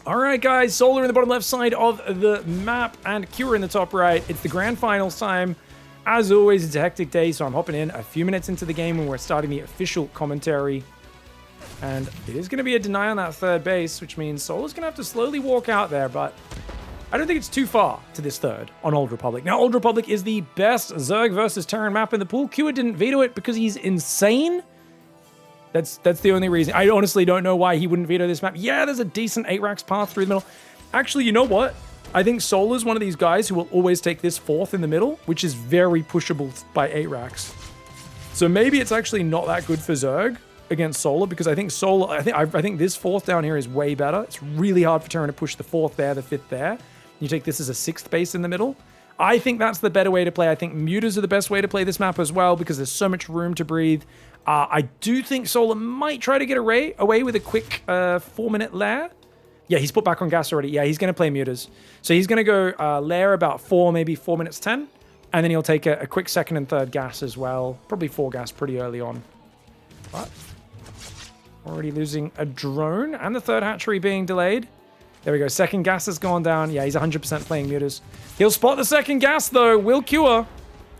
All right, guys, Solar in the bottom left side of the map and Cure in the top right. It's the grand finals time. As always, it's a hectic day, so I'm hopping in a few minutes into the game when we're starting the official commentary. And it is going to be a deny on that third base, which means Solar's going to have to slowly walk out there, but I don't think it's too far to this third on Old Republic. Now, Old Republic is the best Zerg versus Terran map in the pool. Cure didn't veto it because he's insane. That's the only reason. I honestly don't know why he wouldn't veto this map. Yeah, there's a decent 8-racks path through the middle. Actually, you know what? I think Solar's one of these guys who will always take this fourth in the middle, which is very pushable by 8-racks. So maybe it's actually not that good for Zerg against Solar, because I think Solar, I think this fourth down here is way better. It's really hard for Terran to push the fourth there, the fifth there. You take this as a sixth base in the middle. I think that's the better way to play. I think mutas are the best way to play this map as well, because there's so much room to breathe. I do think Solar might try to get away with a quick 4-minute lair. Yeah, he's put back on gas already. Yeah, he's going to play mutas. So he's going to go lair about 4, maybe 4 minutes 10. And then he'll take a quick second and third gas as well. Probably 4 gas pretty early on. But already losing a drone and the third hatchery being delayed. There we go. Second gas has gone down. Yeah, he's 100% playing mutas. He'll spot the second gas, though. Will Cure.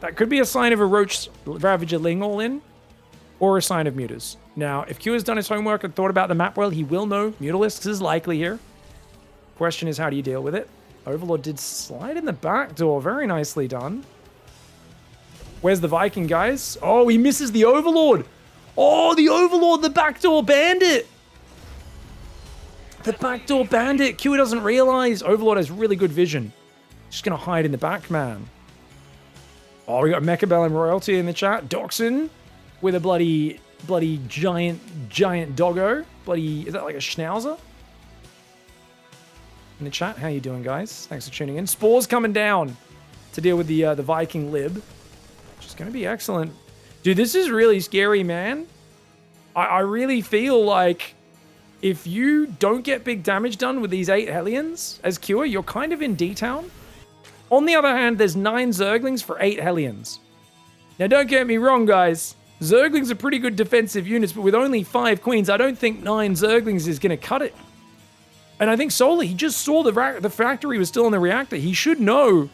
That could be a sign of a Roach Ravager Ling all in, or a sign of mutas. Now, if Cure's done his homework and thought about the map well, he will know Mutalisks is likely here. Question is, how do you deal with it? Overlord did slide in the back door. Very nicely done. Where's the Viking, guys? Oh, he misses the Overlord. Oh, the Overlord, the backdoor bandit. The backdoor bandit. Cure doesn't realize. Overlord has really good vision. Just going to hide in the back, man. Oh, we got Mechabell and Royalty in the chat. Doxin with a bloody giant doggo. Bloody, is that like a schnauzer? In the chat, how you doing, guys? Thanks for tuning in. Spore's coming down to deal with the Viking lib, which is going to be excellent. Dude, this is really scary, man. I really feel like if you don't get big damage done with these 8 Hellions as Cure, you're kind of in D-Town. On the other hand, there's 9 Zerglings for 8 Hellions. Now, don't get me wrong, guys. Zerglings are pretty good defensive units, but with only 5 Queens, I don't think 9 Zerglings is going to cut it. And I think Solar, he just saw the factory was still in the reactor. He should know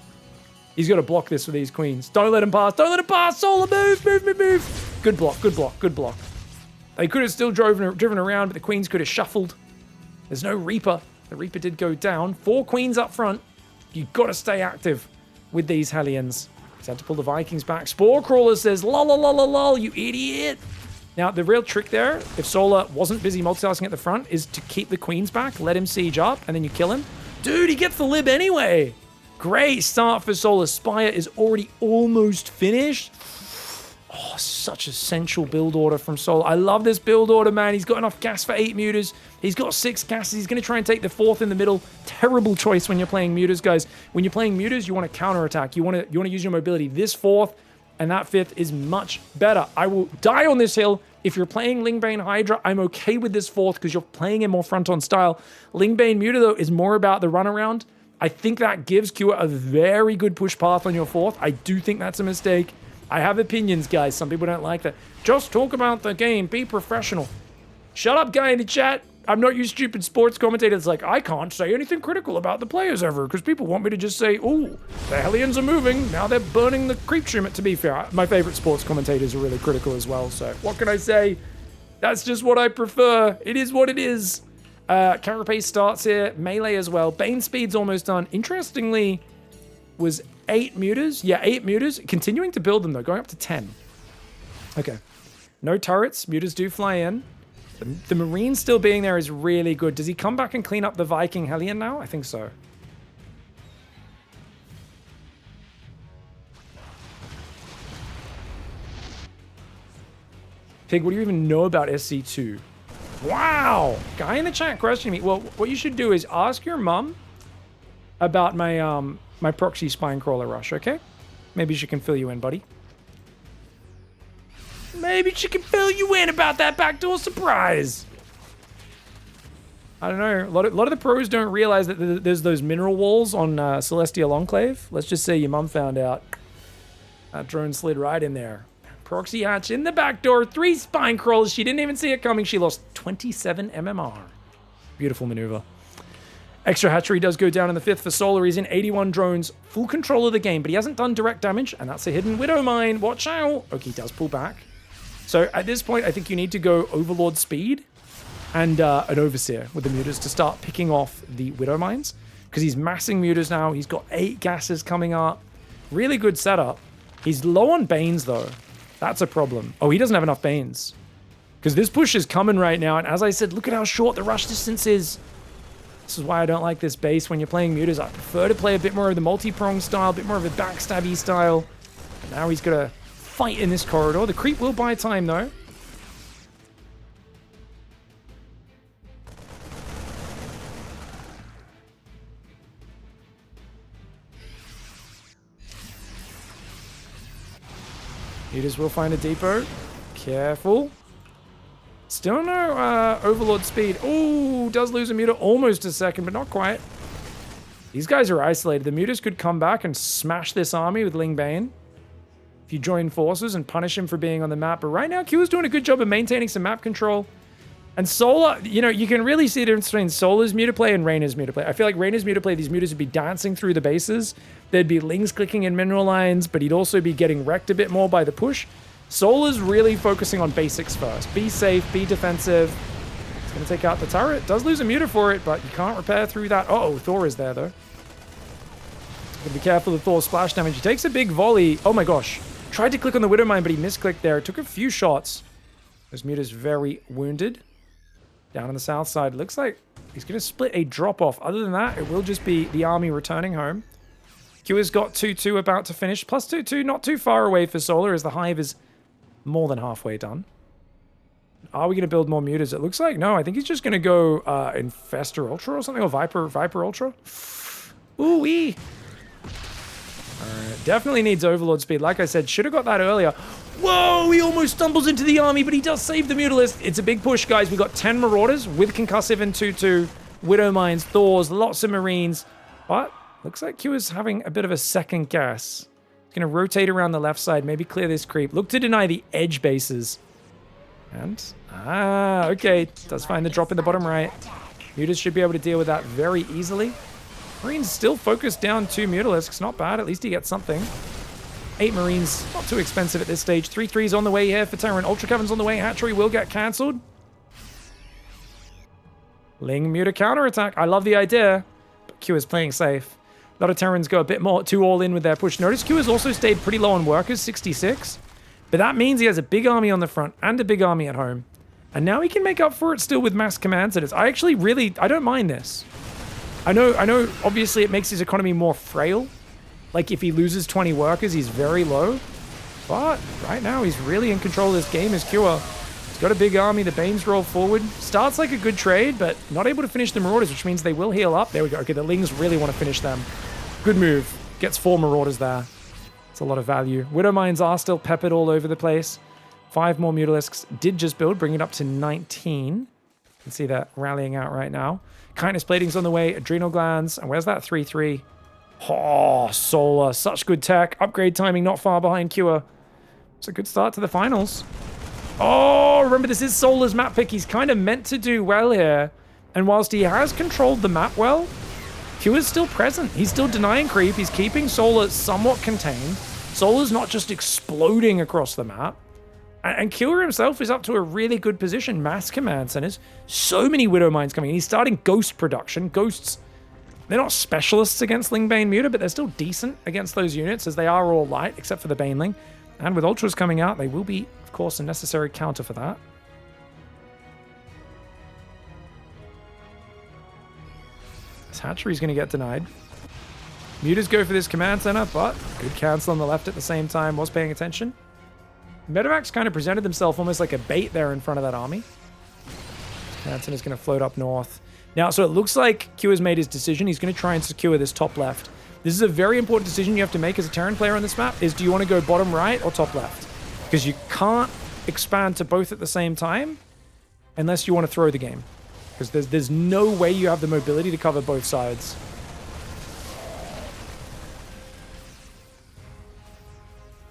he's got to block this with these Queens. Don't let him pass. Don't let him pass. Solar, move. Good block. They could have still driven around, but the Queens could have shuffled. There's no Reaper. The Reaper did go down. 4 Queens up front. You've got to stay active with these Hellions. He's had to pull the Vikings back. Spore Crawler says, lol, you idiot. Now, the real trick there, if Solar wasn't busy multitasking at the front, is to keep the Queens back, let him siege up, and then you kill him. Dude, he gets the lib anyway. Great start for Solar. Spire is already almost finished. Oh, such essential build order from Solar. I love this build order, man. He's got enough gas for 8 mutas. He's got 6 gases. He's going to try and take the 4th in the middle. Terrible choice when you're playing mutas, guys. When you're playing mutas, you want to counterattack. You want to use your mobility. This 4th and that 5th is much better. I will die on this hill. If you're playing Lingbane Hydra, I'm okay with this 4th because you're playing in more front-on style. Lingbane Muta, though, is more about the runaround. I think that gives Cure a very good push path on your 4th. I do think that's a mistake. I have opinions, guys. Some people don't like that. Just talk about the game. Be professional. Shut up, guy in the chat. I'm not your stupid sports commentator. It's like, I can't say anything critical about the players ever because people want me to just say, oh, the Hellions are moving. Now they're burning the creep stream. To be fair, my favorite sports commentators are really critical as well. So what can I say? That's just what I prefer. It is what it is. Carapace starts here. Melee as well. Bane speed's almost done. Interestingly, was 8 mutas. Yeah, 8 mutas. Continuing to build them, though. Going up to 10. Okay. No turrets. Mutas do fly in. The Marine still being there is really good. Does he come back and clean up the Viking Hellion now? I think so. Pig, what do you even know about SC2? Wow! Guy in the chat questioning me. Well, what you should do is ask your mom about my proxy spine crawler rush, okay? Maybe she can fill you in, buddy. Maybe she can fill you in about that backdoor surprise. I don't know. A lot of the pros don't realize that there's those mineral walls on Celestial Enclave. Let's just say your mum found out. That drone slid right in there. Proxy hatch in the back door. 3 spine crawlers. She didn't even see it coming. She lost 27 MMR. Beautiful maneuver. Extra hatchery does go down in the 5th for Solar. He's in 81 drones, full control of the game, but he hasn't done direct damage, and that's a hidden Widow Mine. Watch out. Okay, he does pull back. So at this point, I think you need to go Overlord speed and an Overseer with the Mutas to start picking off the Widow Mines, because he's massing Mutas now. He's got 8 gases coming up. Really good setup. He's low on Banes, though. That's a problem. Oh, he doesn't have enough Banes. Because this push is coming right now, and as I said, look at how short the rush distance is. This is why I don't like this base when you're playing Mutas. I prefer to play a bit more of the multi-prong style, a bit more of a backstabby style. Now he's got to fight in this corridor. The creep will buy time, though. Mutas will find a depot. Careful. Still no Overlord speed. Oh, does lose a Muta almost a second, but not quite. These guys are isolated. The Mutas could come back and smash this army with Ling Bane if you join forces and punish him for being on the map. But right now, Q is doing a good job of maintaining some map control. And Solar, you know, you can really see the difference between Solar's Mutaplay and Reyna's Mutaplay. I feel like Reyna's Mutaplay, these Mutas would be dancing through the bases. There'd be Lings clicking in mineral lines, but he'd also be getting wrecked a bit more by the push. Solar's really focusing on basics first. Be safe, be defensive. It's going to take out the turret. Does lose a Muta for it, but you can't repair through that. Uh-oh, Thor is there, though. Be careful of Thor's splash damage. He takes a big volley. Oh my gosh. Tried to click on the Widow Mine, but he misclicked there. It took a few shots. This Muta's very wounded. Down on the south side. Looks like he's going to split a drop-off. Other than that, it will just be the army returning home. Q has got 2-2 about to finish. Plus 2-2, not too far away for Solar, as the Hive is more than halfway done. Are we going to build more Mutas? It looks like no. I think he's just going to go Infestor Ultra or something, or Viper Ultra. Ooh-wee. Alright, definitely needs Overlord speed. Like I said, should have got that earlier. Whoa, he almost stumbles into the army, but he does save the Mutalist. It's a big push, guys. We got 10 Marauders with Concussive and 2-2. Widow Mines, Thors, lots of Marines. But looks like Q is having a bit of a second guess. Going to rotate around the left side, maybe clear this creep. Look to deny the edge bases. And, okay. Does find the drop in the bottom right. Mutas should be able to deal with that very easily. Marines still focused down 2 Mutalisks. Not bad. At least he gets something. 8 Marines. Not too expensive at this stage. 3-3's on the way here for Terran. Ultra Caverns on the way. Hatchery will get cancelled. Ling Muta counterattack. I love the idea. But Q is playing safe. A lot of Terrans go a bit more too all in with their push. Notice Q has also stayed pretty low on workers, 66. But that means he has a big army on the front and a big army at home. And now he can make up for it still with mass command centers. I don't mind this. I know obviously it makes his economy more frail. Like if he loses 20 workers, he's very low. But right now he's really in control of this game as Q. He's got a big army, the Banes roll forward. Starts like a good trade, but not able to finish the Marauders, which means they will heal up. There we go. Okay, the Lings really want to finish them. Good move. Gets 4 Marauders there. It's a lot of value. Widow Mines are still peppered all over the place. 5 more Mutalisks did just build, bring it up to 19. You can see that rallying out right now. Kindness Plating's on the way. Adrenal Glands. And where's that 3-3? Oh, Solar. Such good tech. Upgrade timing not far behind Cure. It's a good start to the finals. Oh, remember this is Solar's map pick. He's kind of meant to do well here. And whilst he has controlled the map well, Q is still present. He's still denying creep. He's keeping Solar somewhat contained. Solar's not just exploding across the map. And Killer himself is up to a really good position. Mass command centers. So many Widow Mines coming in. He's starting Ghost production. Ghosts, they're not specialists against Ling Bane Muta, but they're still decent against those units as they are all light, except for the Baneling. And with Ultras coming out, they will be, of course, a necessary counter for that. This hatchery's going to get denied. Mutas go for this command center, but good cancel on the left at the same time. Was paying attention. Medivacs kind of presented themselves almost like a bait there in front of that army. Command center's going to float up north. Now, so it looks like Q has made his decision. He's going to try and secure this top left. This is a very important decision you have to make as a Terran player on this map, is do you want to go bottom right or top left? Because you can't expand to both at the same time unless you want to throw the game. Because there's no way you have the mobility to cover both sides.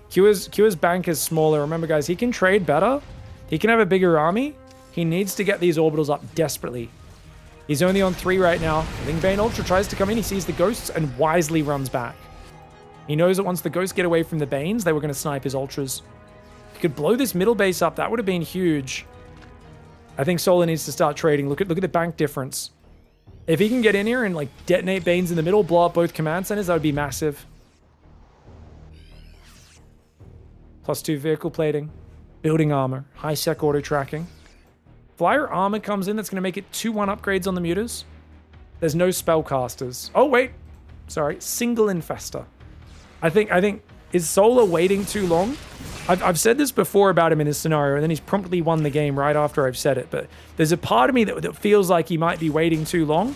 Q's bank is smaller. Remember, guys, he can trade better. He can have a bigger army. He needs to get these orbitals up desperately. He's only on 3 right now. Lingbane Ultra tries to come in. He sees the ghosts and wisely runs back. He knows that once the ghosts get away from the Banes, they were going to snipe his Ultras. He could blow this middle base up. That would have been huge. I think Solar needs to start trading. Look at the bank difference. If he can get in here and like detonate Banes in the middle, blow up both command centers, that would be massive. +2 vehicle plating. Building armor. High sec auto tracking. Flyer armor comes in. That's going to make it 2-1 upgrades on the mutas. There's no spellcasters. Oh, wait. Sorry. Single infester. I think is Solar waiting too long? I've said this before about him in this scenario, and then he's promptly won the game right after I've said it. But there's a part of me that feels like he might be waiting too long.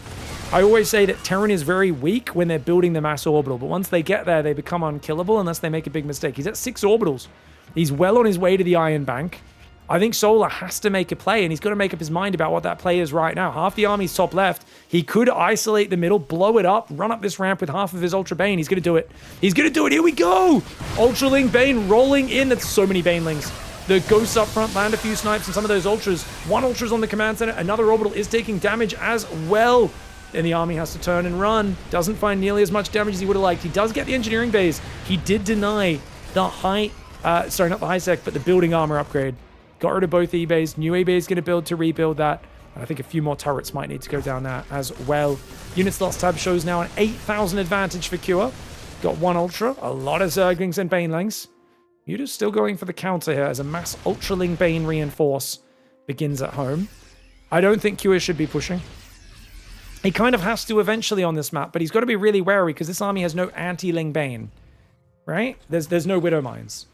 I always say that Terran is very weak when they're building the mass orbital, but once they get there, they become unkillable unless they make a big mistake. He's at 6 orbitals. He's well on his way to the Iron Bank. I think Solar has to make a play, and he's got to make up his mind about what that play is right now. Half the army's top left. He could isolate the middle, blow it up, run up this ramp with half of his Ultra Bane. He's going to do it. He's going to do it. Here we go. Ultraling Bane rolling in. That's so many Banelings. The ghosts up front land a few snipes and some of those Ultras. 1 Ultra's on the command center. Another orbital is taking damage as well. Then the army has to turn and run. Doesn't find nearly as much damage as he would have liked. He does get the engineering bays. He did deny the high... sorry, not the high sec, but the building armor upgrade. Got rid of both E-bays. New E-bay is going to build to rebuild that. I think a few more turrets might need to go down there as well. Units lost tab shows now an 8,000 advantage for Cure. Got 1 Ultra. A lot of Zerglings and Banelings. Muta's still going for the counter here as a mass Ultraling Bane reinforce begins at home. I don't think Cure should be pushing. He kind of has to eventually on this map, but he's got to be really wary because this army has no anti-Ling Bane. Right? There's no Widow Mines.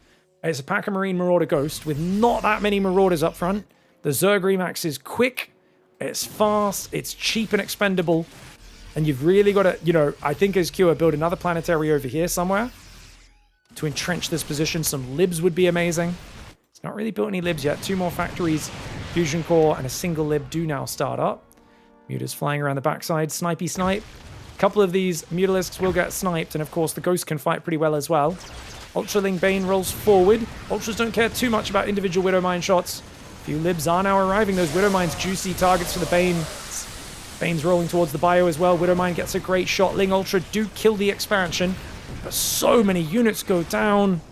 It's a Pack of Marine Marauder Ghost with not that many Marauders up front. The Zerg Remax is quick, it's fast, it's cheap and expendable. And you've really got to, you know, I think as Cure, build another planetary over here somewhere to entrench this position. Some libs would be amazing. It's not really built any libs yet. 2 more factories, Fusion Core, and a single lib do now start up. Muta's flying around the backside, snipey snipe. A couple of these Mutalisks will get sniped, and of course the Ghost can fight pretty well as well. Ultraling Bane rolls forward. Ultras don't care too much about individual Widow Mine shots. A few libs are now arriving. Those Widow Mines, juicy targets for the Bane. Bane's rolling towards the bio as well. Widow Mine gets a great shot. Ling Ultra do kill the expansion. But so many units go down.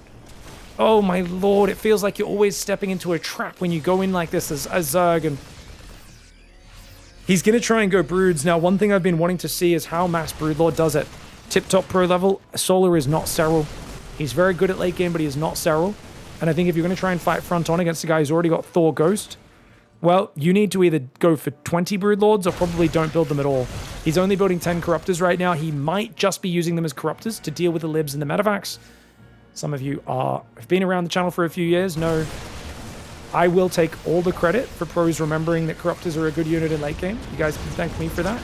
Oh my lord, it feels like you're always stepping into a trap when you go in like this as Zerg. And he's going to try and go Broods. Now, one thing I've been wanting to see is how Mass Broodlord does it. Tip-top pro level, Solar is not sterile. He's very good at late game, but he is not sterile. And I think if you're going to try and fight front on against a guy who's already got Thor Ghost, well, you need to either go for 20 Broodlords or probably don't build them at all. He's only building 10 Corruptors right now. He might just be using them as Corruptors to deal with the Libs and the Medivacs. Some of you have been around the channel for a few years. No, I will take all the credit for pros remembering that Corruptors are a good unit in late game. You guys can thank me for that.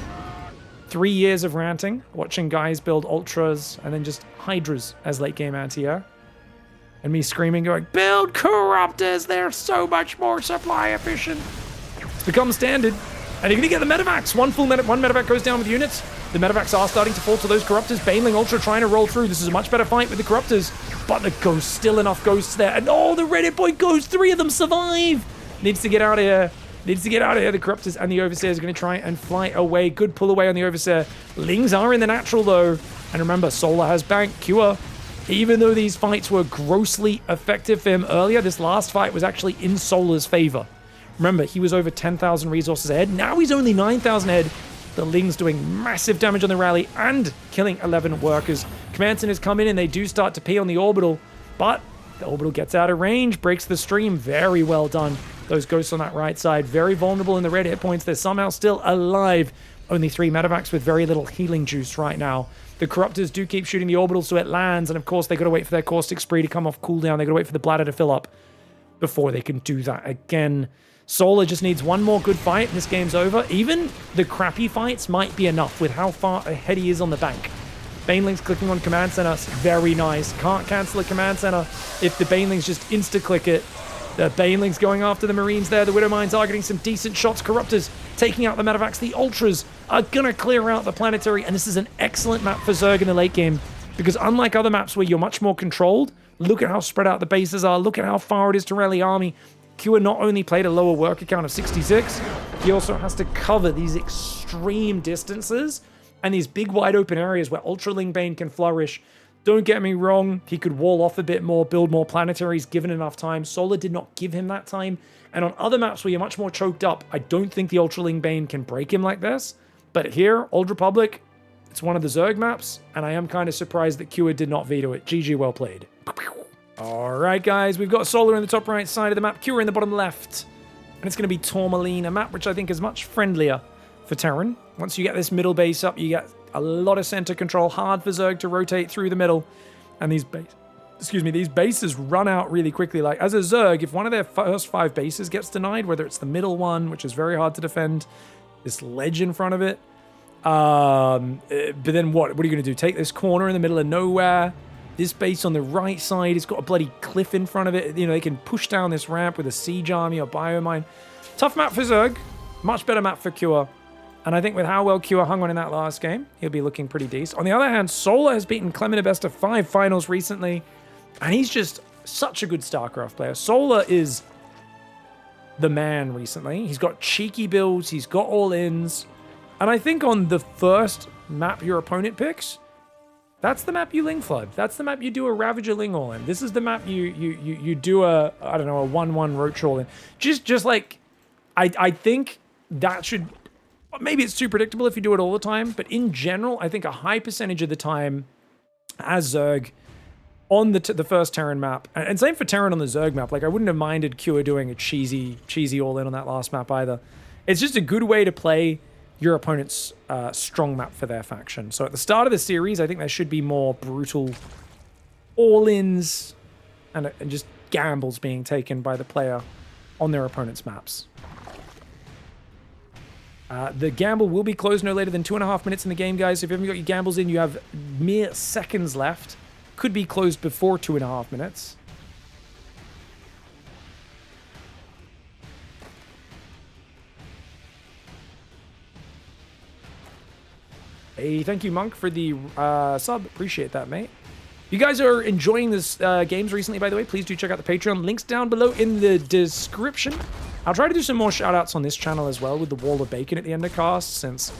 3 years of ranting, watching guys build Ultras and then just Hydras as late game anti-air. And me screaming, going, build Corruptors, they're so much more supply efficient. It's become standard. And you're going to get the Medivacs. One Medivac goes down with units. The Medivacs are starting to fall to those Corruptors. Baneling Ultra trying to roll through. This is a much better fight with the Corruptors. But the Ghosts, still enough Ghosts there. And oh, the Reddit boy Ghost, 3 of them survive. Needs to get out of here. Needs to get out of here. The Corruptors and the Overseers are going to try and fly away. Good pull away on the Overseer. Lings are in the natural, though. And remember, Solar has Bank. Cure. Even though these fights were grossly effective for him earlier, this last fight was actually in Solar's favor. Remember, he was over 10,000 resources ahead. Now he's only 9,000 ahead. The Ling's doing massive damage on the rally and killing 11 workers. Command centers come in and they do start to pee on the orbital. But the orbital gets out of range, breaks the stream. Very well done. Those Ghosts on that right side, very vulnerable in the red hit points. They're somehow still alive. Only 3 Medivacs with very little healing juice right now. The Corruptors do keep shooting the orbital so it lands. And of course, they got to wait for their caustic spree to come off cooldown. They got to wait for the bladder to fill up before they can do that again. Solar just needs one more good fight and this game's over. Even the crappy fights might be enough with how far ahead he is on the bank. Banelings clicking on command center. Very nice. Can't cancel a command center if the Banelings just insta-click it. The Banelings going after the Marines there. The Widow Mines are getting some decent shots. Corruptors taking out the Medivacs. The Ultras are going to clear out the planetary. And this is an excellent map for Zerg in the late game. Because unlike other maps where you're much more controlled, look at how spread out the bases are. Look at how far it is to rally army. Kua not only played a lower worker count of 66, he also has to cover these extreme distances and these big wide open areas where Ultraling Bane can flourish. Don't get me wrong, he could wall off a bit more, build more planetaries given enough time. Solar did not give him that time. And on other maps where you're much more choked up, I don't think the Ultraling Bane can break him like this. But here, Old Republic, it's one of the Zerg maps, and I am kind of surprised that Kua did not veto it. GG, well played. Alright guys, we've got Solar in the top right side of the map, Kua in the bottom left. And it's going to be Tourmaline, a map which I think is much friendlier for Terran. Once you get this middle base up, you get a lot of center control, hard for Zerg to rotate through the middle. And these bases run out really quickly. Like, as a Zerg, if one of their first 5 bases gets denied, whether it's the middle one, which is very hard to defend, this ledge in front of it, but then what are you going to do? Take this corner in the middle of nowhere? This base on the right side, it's got a bloody cliff in front of it. You know, they can push down this ramp with a siege army or biomine. Tough map for Zerg. Much better map for Kua. And I think with how well Kua hung on in that last game, he'll be looking pretty decent. On the other hand, Solar has beaten Clem in a best of 5 finals recently. And he's just such a good StarCraft player. Solar is the man recently. He's got cheeky builds. He's got all-ins. And I think on the first map your opponent picks, that's the map you Ling Flood. That's the map you do a Ravager Ling all in. This is the map you do a, I don't know, a 1-1 Roach all in. Just like, I think that should, maybe it's too predictable if you do it all the time, but in general, I think a high percentage of the time as Zerg on the first Terran map, and same for Terran on the Zerg map, like I wouldn't have minded Kua doing a cheesy all in on that last map either. It's just a good way to play your opponent's strong map for their faction. So at the start of the series, I think there should be more brutal all-ins and just gambles being taken by the player on their opponent's maps. The gamble will be closed no later than 2.5 minutes in the game, guys. So if you haven't got your gambles in, you have mere seconds left. Could be closed before 2.5 minutes. Hey, thank you, Monk, for the sub. Appreciate that, mate. If you guys are enjoying this games recently, by the way, please do check out the Patreon. Links down below in the description. I'll try to do some more shout-outs on this channel as well with the Wall of Bacon at the end of cast, since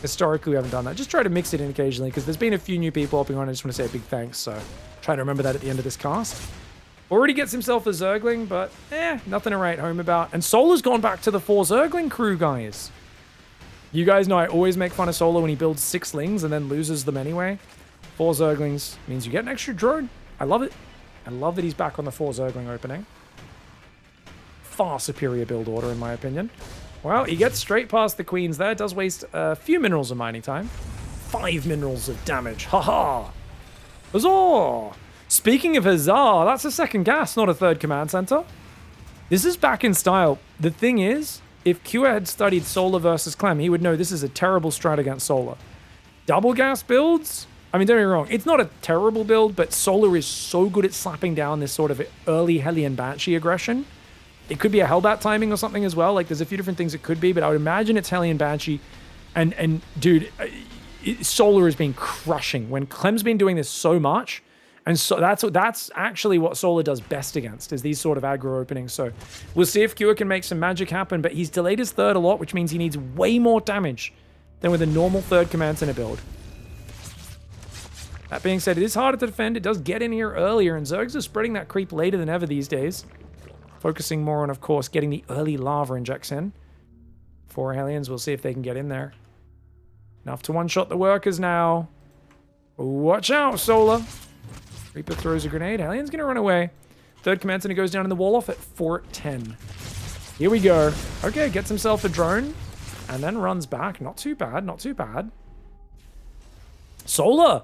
historically we haven't done that. Just try to mix it in occasionally, because there's been a few new people hopping on. I just want to say a big thanks, so try to remember that at the end of this cast. Already gets himself a Zergling, but nothing to write home about. And Solar's gone back to the 4 Zergling crew, guys. You guys know I always make fun of Solar when he builds 6 Lings and then loses them anyway. 4 Zerglings means you get an extra drone. I love it. I love that he's back on the 4 Zergling opening. Far superior build order, in my opinion. Well, he gets straight past the Queens there. Does waste a few minerals of mining time. 5 minerals of damage. Haha. Huzzah! Speaking of huzzah, that's a second gas, not a third command center. This is back in style. The thing is, if Kua had studied Solar versus Clem, he would know this is a terrible strat against Solar. Double gas builds? I mean, don't get me wrong, it's not a terrible build, but Solar is so good at slapping down this sort of early Hellion Banshee aggression. It could be a Hellbat timing or something as well. Like, there's a few different things it could be, but I would imagine it's Hellion Banshee. And dude, Solar has been crushing. When Clem's been doing this so much, and so that's actually what Solar does best against, is these sort of aggro openings. So we'll see if Kua can make some magic happen, but he's delayed his third a lot, which means he needs way more damage than with a normal third command center build. That being said, it is harder to defend. It does get in here earlier, and Zergs are spreading that creep later than ever these days. Focusing more on, of course, getting the early lava injects in. 4 Hellions, we'll see if they can get in there. Enough to one-shot the workers now. Watch out, Solar. Reaper throws a grenade. Hellion's going to run away. Third command center goes down in the wall off at 410. Here we go. Okay, gets himself a drone. And then runs back. Not too bad, not too bad. Solar!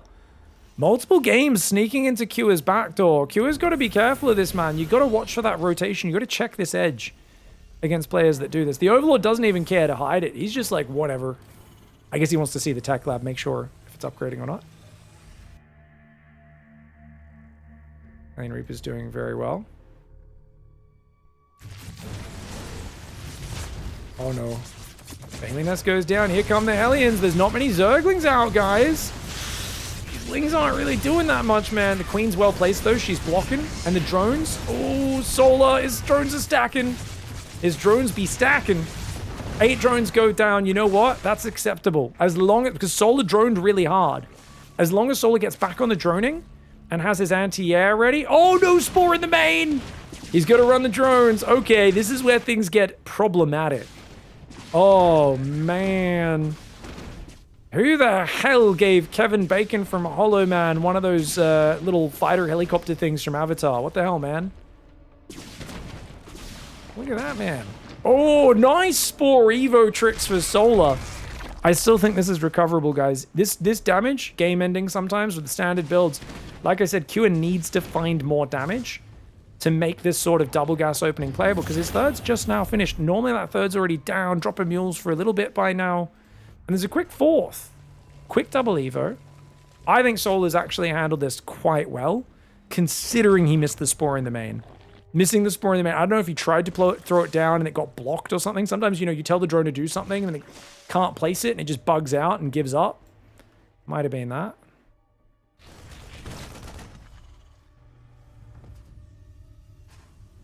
Multiple games sneaking into Kua's backdoor. Kua's got to be careful of this, man. You got to watch for that rotation. You got to check this edge against players that do this. The Overlord doesn't even care to hide it. He's just like, whatever. I guess he wants to see the tech lab, make sure if it's upgrading or not. Lane Reaper's doing very well. Oh no. Baneling Nest goes down. Here come the Hellions. There's not many Zerglings out, guys. These Lings aren't really doing that much, man. The Queen's well placed, though. She's blocking. And the drones. Oh, Solar. His drones are stacking. His drones be stacking. 8 drones go down. You know what? That's acceptable. As long as... Because Solar droned really hard. As long as Solar gets back on the droning and has his anti-air ready. Oh, no Spore in the main. He's got to run the drones. Okay, this is where things get problematic. Oh, man. Who the hell gave Kevin Bacon from Hollow Man one of those little fighter helicopter things from Avatar? What the hell, man? Look at that, man. Oh, nice Spore Evo tricks for Solar. I still think this is recoverable, guys. This damage, game ending sometimes with the standard builds. Like I said, Kua needs to find more damage to make this sort of double gas opening playable, because his third's just now finished. Normally that third's already down, dropping mules for a little bit by now. And there's a quick fourth. Quick double Evo. I think Solar's actually handled this quite well, considering he missed the Spore in the main. Missing the Spore in the main. I don't know if he tried to throw it down and it got blocked or something. Sometimes, you know, you tell the drone to do something and they can't place it and it just bugs out and gives up. Might have been that.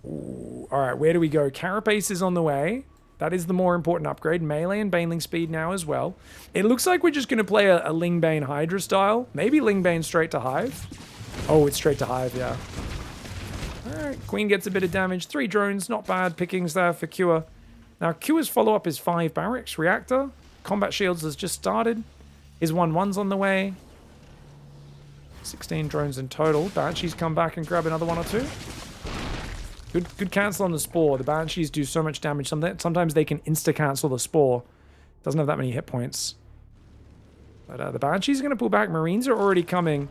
Ooh, all right, where do we go? Carapace is on the way. That is the more important upgrade. Melee and Baneling speed now as well. It looks like we're just going to play a Lingbane Hydra style. Maybe Lingbane straight to Hive. Oh, it's straight to Hive, yeah. All right, Queen gets a bit of damage. 3 drones, not bad pickings there for Kua. Now, Kua's follow-up is 5 barracks. Reactor. Combat Shields has just started. His 1-1's on the way. 16 drones in total. Banshees come back and grab another 1 or 2. Good cancel on the Spore. The Banshees do so much damage. Sometimes they can insta-cancel the Spore. Doesn't have that many hit points. But the Banshees are going to pull back. Marines are already coming.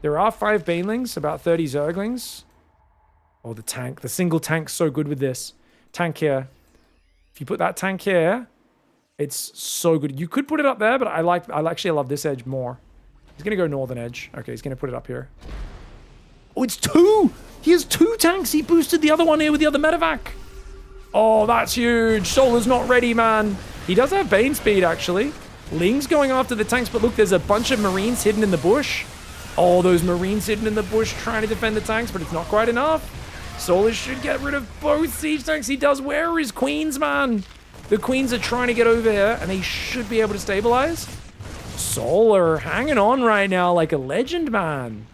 There are 5 Banelings, about 30 Zerglings. Oh, the tank. The single tank's so good with this. Tank here. If you put that tank here, it's so good. You could put it up there, but I actually love this edge more. He's going to go northern edge. Okay, he's going to put it up here. Oh, it's 2! He has 2 tanks. He boosted the other one here with the other medevac. Oh, that's huge. Solar's not ready, man. He does have Bane speed, actually. Ling's going after the tanks, but look, there's a bunch of Marines hidden in the bush. Oh, those Marines hidden in the bush trying to defend the tanks, but it's not quite enough. Solar should get rid of both siege tanks. He does. Where are his Queens, man? The Queens are trying to get over here, and they should be able to stabilize. Solar hanging on right now like a legend, man.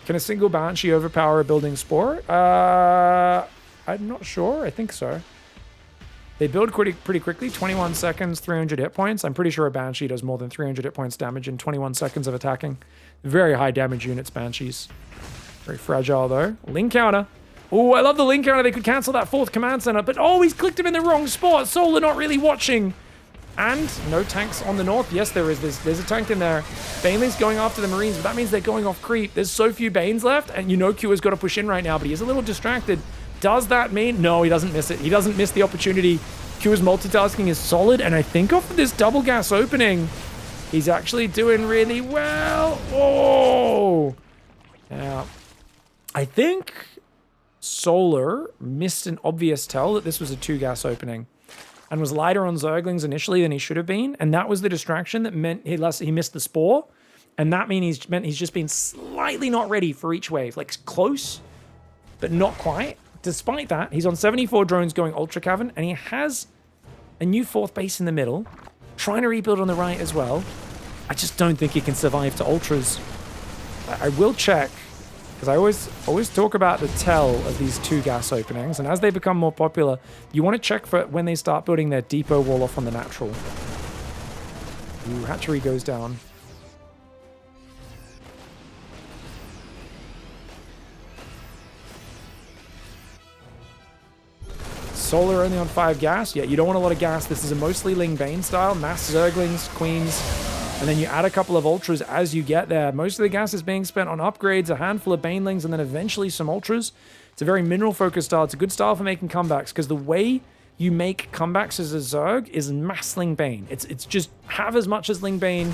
Can a single Banshee overpower a building Spore? I'm not sure. I think so. They build pretty quickly. 21 seconds, 300 hit points. I'm pretty sure a Banshee does more than 300 hit points damage in 21 seconds of attacking. Very high damage units, Banshees. Very fragile, though. Link counter. Oh, I love the link counter. They could cancel that 4th command center, but oh, he's clicked him in the wrong spot. Solar not really watching. And no tanks on the north. Yes, there is. There's a tank in there. Baneling's going after the Marines, but that means they're going off creep. There's so few Banes left, and you know Kua's got to push in right now, but he is a little distracted. Does that mean? No, he doesn't miss it. He doesn't miss the opportunity. Kua's multitasking is solid, and I think off of this double gas opening, he's actually doing really well. Oh! Now, I think Solar missed an obvious tell that this was a 2-gas opening, and was lighter on Zerglings initially than he should have been, and that was the distraction that meant he missed the Spore, and that meant he's just been slightly not ready for each wave, like close, but not quite. Despite that, he's on 74 drones going Ultra Cavern, and he has a new 4th base in the middle, trying to rebuild on the right as well. I just don't think he can survive to Ultras. I will check, because I always talk about the tell of these 2-gas openings, and as they become more popular, you want to check for when they start building their depot wall off on the natural. Ooh, hatchery goes down. Solar only on 5 gas. Yeah, you don't want a lot of gas. This is a mostly Ling Bane style. Mass Zerglings, Queens, and then you add a couple of Ultras as you get there. Most of the gas is being spent on upgrades, a handful of Banelings, and then eventually some Ultras. It's a very mineral-focused style. It's a good style for making comebacks, because the way you make comebacks as a Zerg is mass Ling Bane. It's just have as much as Ling Bane,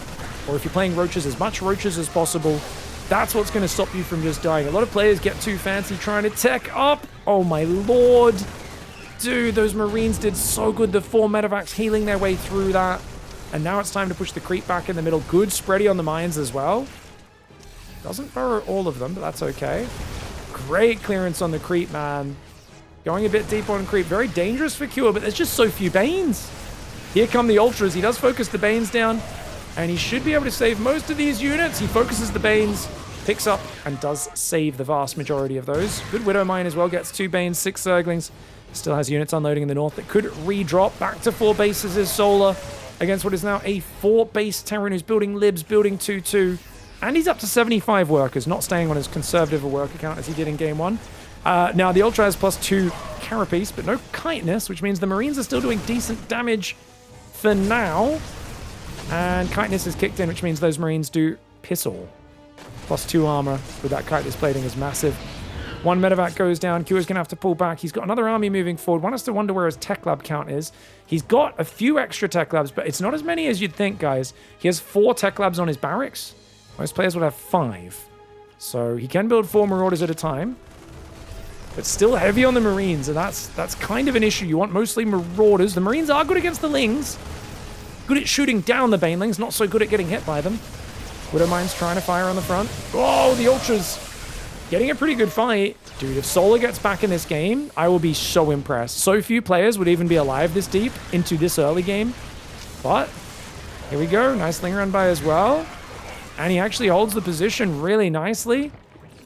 or if you're playing Roaches, as much Roaches as possible. That's what's going to stop you from just dying. A lot of players get too fancy trying to tech up. Oh my lord. Dude, those Marines did so good. The 4 medevacs healing their way through that. And now it's time to push the creep back in the middle. Good spready on the mines as well. Doesn't burrow all of them, but that's okay. Great clearance on the creep, man. Going a bit deep on creep. Very dangerous for Cure, but there's just so few Banes. Here come the Ultras. He does focus the Banes down, and he should be able to save most of these units. He focuses the Banes, picks up, and does save the vast majority of those. Good Widow Mine as well. Gets 2 Banes, 6 Zerglings. Still has units unloading in the north that could re-drop. Back to 4 bases is Solar against what is now a 4-base Terran who's building Libs, building 2-2. And he's up to 75 workers, not staying on as conservative a worker count as he did in game 1. Now, the Ultra has +2 Carapace, but no Chitinous, which means the Marines are still doing decent damage for now. And Chitinous is kicked in, which means those Marines do piss all. +2 armor with that Chitinous plating is massive. 1 medevac goes down. Q's going to have to pull back. He's got another army moving forward. One has to wonder where his tech lab count is. He's got a few extra tech labs, but it's not as many as you'd think, guys. He has 4 tech labs on his barracks. Most players would have 5. So he can build 4 Marauders at a time. But still heavy on the Marines, and that's kind of an issue. You want mostly Marauders. The Marines are good against the Lings. Good at shooting down the Banelings, not so good at getting hit by them. Widow Mine's trying to fire on the front. Oh, the Ultras getting a pretty good fight. Dude, if Solar gets back in this game, I will be so impressed. So few players would even be alive this deep into this early game. But here we go. Nice Ling run by as well. And he actually holds the position really nicely.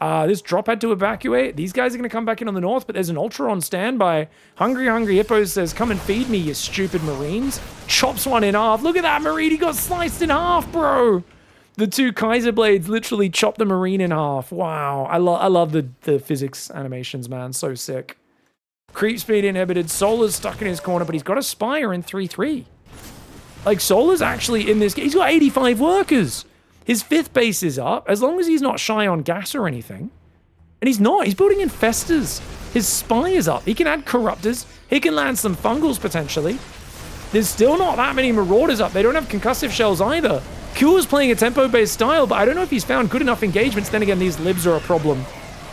This drop had to evacuate. These guys are going to come back in on the north, but there's an Ultra on standby. Hungry Hippos says, come and feed me, you stupid Marines. Chops one in half. Look at that Marine. He got sliced in half, bro. The 2 Kaiser Blades literally chopped the Marine in half. Wow. I love the physics animations, man. So sick. Creep speed inhibited. Solar's stuck in his corner, but he's got a Spire in 3-3. Like, Solar's actually in this game. He's got 85 workers. His 5th base is up, as long as he's not shy on gas or anything. And he's not. He's building Infestors. His Spy is up. He can add Corruptors. He can land some Fungals, potentially. There's still not that many Marauders up. They don't have Concussive Shells either. Cure's playing a tempo-based style, but I don't know if he's found good enough engagements. Then again, these Libs are a problem.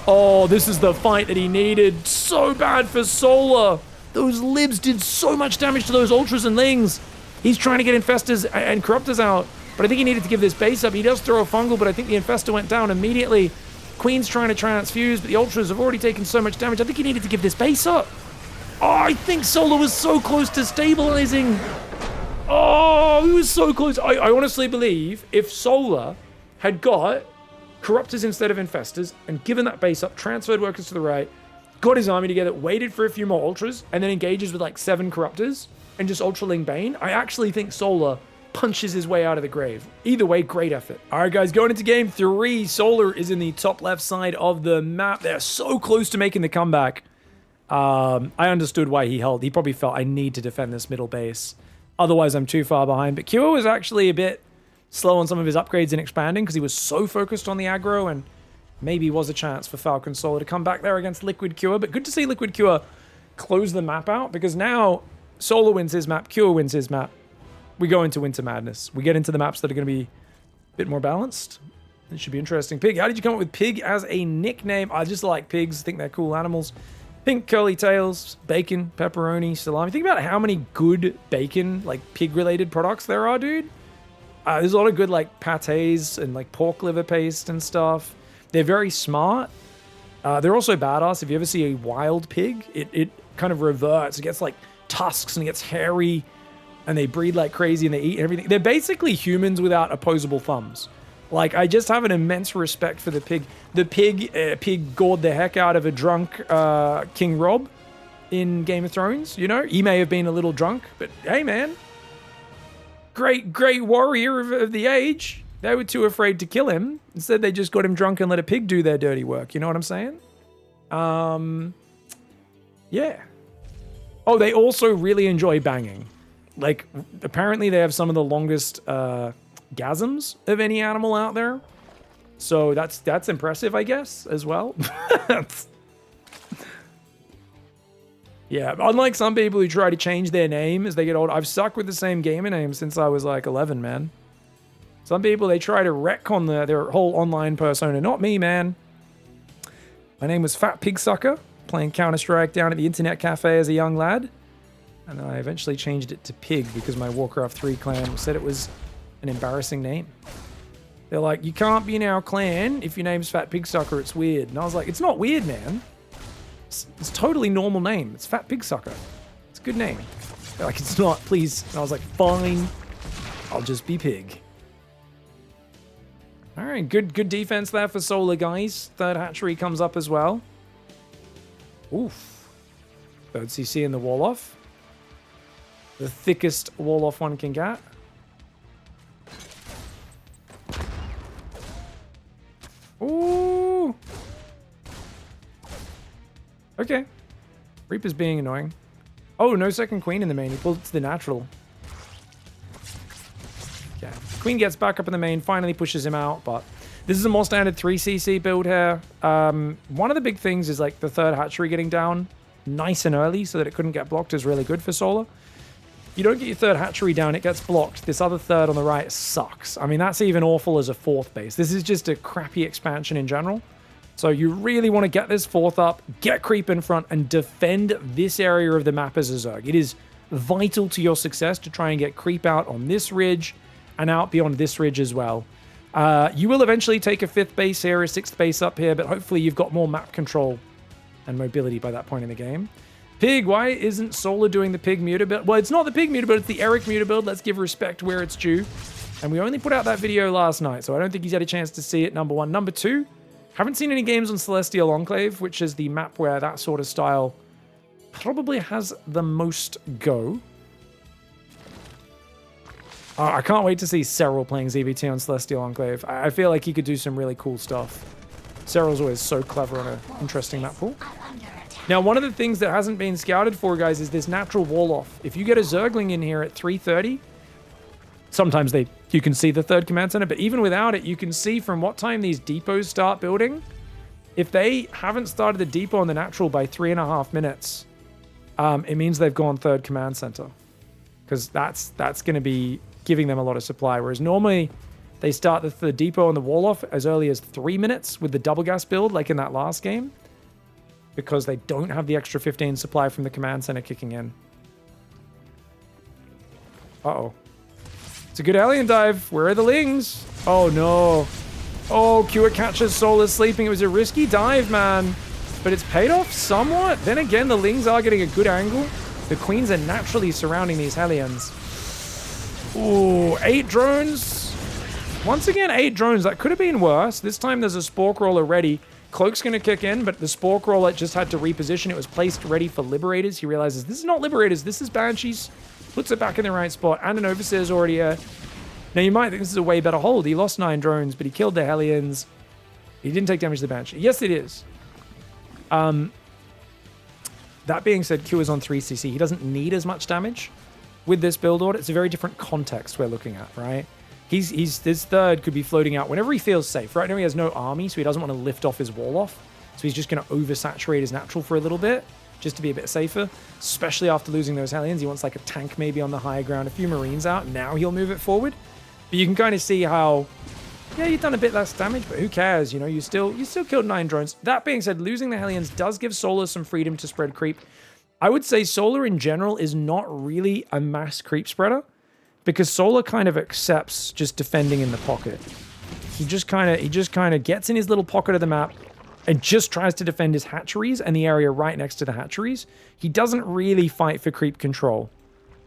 Oh, this is the fight that he needed. So bad for Solar. Those Libs did so much damage to those Ultras and Lings. He's trying to get Infestors and Corruptors out. But I think he needed to give this base up. He does throw a Fungal, but I think the Infestor went down immediately. Queen's trying to transfuse, but the Ultras have already taken so much damage. I think he needed to give this base up. Oh, I think Solar was so close to stabilizing. Oh, he was so close. I honestly believe if Solar had got Corruptors instead of Infestors and given that base up, transferred workers to the right, got his army together, waited for a few more Ultras, and then engages with like 7 Corruptors and just Ultraling Bane, I actually think Solar punches his way out of the grave. Either way, great effort. All right, guys, going into game 3, Solar is in the top left side of the map. They're so close to making the comeback. I understood why he held. He probably felt, I need to defend this middle base. Otherwise, I'm too far behind. But Kyo was actually a bit slow on some of his upgrades and expanding because he was so focused on the aggro, and maybe was a chance for Falcon Solar to come back there against Liquid Cure. But good to see Liquid Cure close the map out, because now Solar wins his map, Cure wins his map. We go into Winter Madness. We get into the maps that are going to be a bit more balanced. It should be interesting. Pig, how did you come up with Pig as a nickname? I just like pigs. I think they're cool animals. Pink curly tails, bacon, pepperoni, salami. Think about how many good bacon, like pig-related products there are, dude. There's a lot of good, like, pâtés and, like, pork liver paste and stuff. They're very smart. They're also badass. If you ever see a wild pig, it kind of reverts. It gets, like, tusks and it gets hairy. And they breed like crazy and they eat everything. They're basically humans without opposable thumbs. Like, I just have an immense respect for the pig. The pig gored the heck out of a drunk King Rob in Game of Thrones, you know? He may have been a little drunk, but hey, man. Great warrior of the age. They were too afraid to kill him. Instead, they just got him drunk and let a pig do their dirty work. You know what I'm saying? Yeah. Oh, they also really enjoy banging. Like, apparently they have some of the longest gasms of any animal out there. So that's impressive, I guess, as well. Yeah, unlike some people who try to change their name as they get older, I've stuck with the same gamer name since I was like 11, man. Some people, they try to wreck on their whole online persona. Not me, man. My name was Fat Pig Sucker, playing Counter-Strike down at the internet cafe as a young lad. And I eventually changed it to Pig because my Warcraft 3 clan said it was an embarrassing name. They're like, you can't be in our clan if your name's Fat Pig Sucker, it's weird. And I was like, it's not weird, man. It's a totally normal name. It's Fat Pig Sucker. It's a good name. They're like, it's not, please. And I was like, fine. I'll just be Pig. All right, good defense there for Solar, guys. Third hatchery comes up as well. Oof. Third CC in the wall off. The thickest wall off one can get. Ooh. Okay. Reaper's being annoying. Oh, no second queen in the main. He pulled it to the natural. Okay. Queen gets back up in the main, finally pushes him out, but this is a more standard 3cc build here. One of the big things is like the third hatchery getting down nice and early so that it couldn't get blocked is really good for Solar. You don't get your third hatchery down, it gets blocked. This other third on the right sucks. I mean, that's even awful as a fourth base. This is just a crappy expansion in general. So you really want to get this fourth up, get creep in front, and defend this area of the map as a Zerg. It is vital to your success to try and get creep out on this ridge and out beyond this ridge as well. You will eventually take a fifth base here, a sixth base up here, but hopefully you've got more map control and mobility by that point in the game. Pig, why isn't Solar doing the Pig muta build? Well, it's not the Pig muta build, it's the Eric muta build. Let's give respect where it's due. And we only put out that video last night, so I don't think he's had a chance to see it, number one. Number two, haven't seen any games on Celestial Enclave, which is the map where that sort of style probably has the most go. I can't wait to see Cyril playing ZVT on Celestial Enclave. I feel like he could do some really cool stuff. Cyril's always so clever on an interesting map pool. Now, one of the things that hasn't been scouted for, guys, is this natural wall off. If you get a Zergling in here at 330, sometimes you can see the third command center, but even without it, you can see from what time these depots start building. If they haven't started the depot on the natural by 3.5 minutes, it means they've gone third command center. Because that's going to be giving them a lot of supply. Whereas normally they start the depot on the wall off as early as 3 minutes with the double gas build, like in that last game, because they don't have the extra 15 supply from the command center kicking in. Uh-oh. It's a good alien dive. Where are the lings? Oh, no. Oh, Cure catches Solar sleeping. It was a risky dive, man. But it's paid off somewhat. Then again, the lings are getting a good angle. The queens are naturally surrounding these Hellions. Ooh, 8 drones. Once again, 8 drones. That could have been worse. This time there's a Spore Crawler ready. Cloak's going to kick in, but the Spore Crawler just had to reposition. It was placed ready for Liberators. He realizes this is not Liberators. This is Banshees. Puts it back in the right spot. And an Overseer's already here. Now, you might think this is a way better hold. He lost 9 drones, but he killed the Hellions. He didn't take damage to the Banshee. Yes, it is. That being said, Q is on 3cc. He doesn't need as much damage with this build order. It's a very different context we're looking at, right? His third could be floating out whenever he feels safe. Right now he has no army, so he doesn't want to lift off his wall off. So he's just going to oversaturate his natural for a little bit, just to be a bit safer, especially after losing those Hellions. He wants like a tank maybe on the higher ground, a few Marines out. Now he'll move it forward. But you can kind of see how, yeah, you've done a bit less damage, but who cares? You know, you still killed 9 drones. That being said, losing the Hellions does give Solar some freedom to spread creep. I would say Solar in general is not really a mass creep spreader, because Solar kind of accepts just defending in the pocket. He just kind of gets in his little pocket of the map and just tries to defend his hatcheries and the area right next to the hatcheries. He doesn't really fight for creep control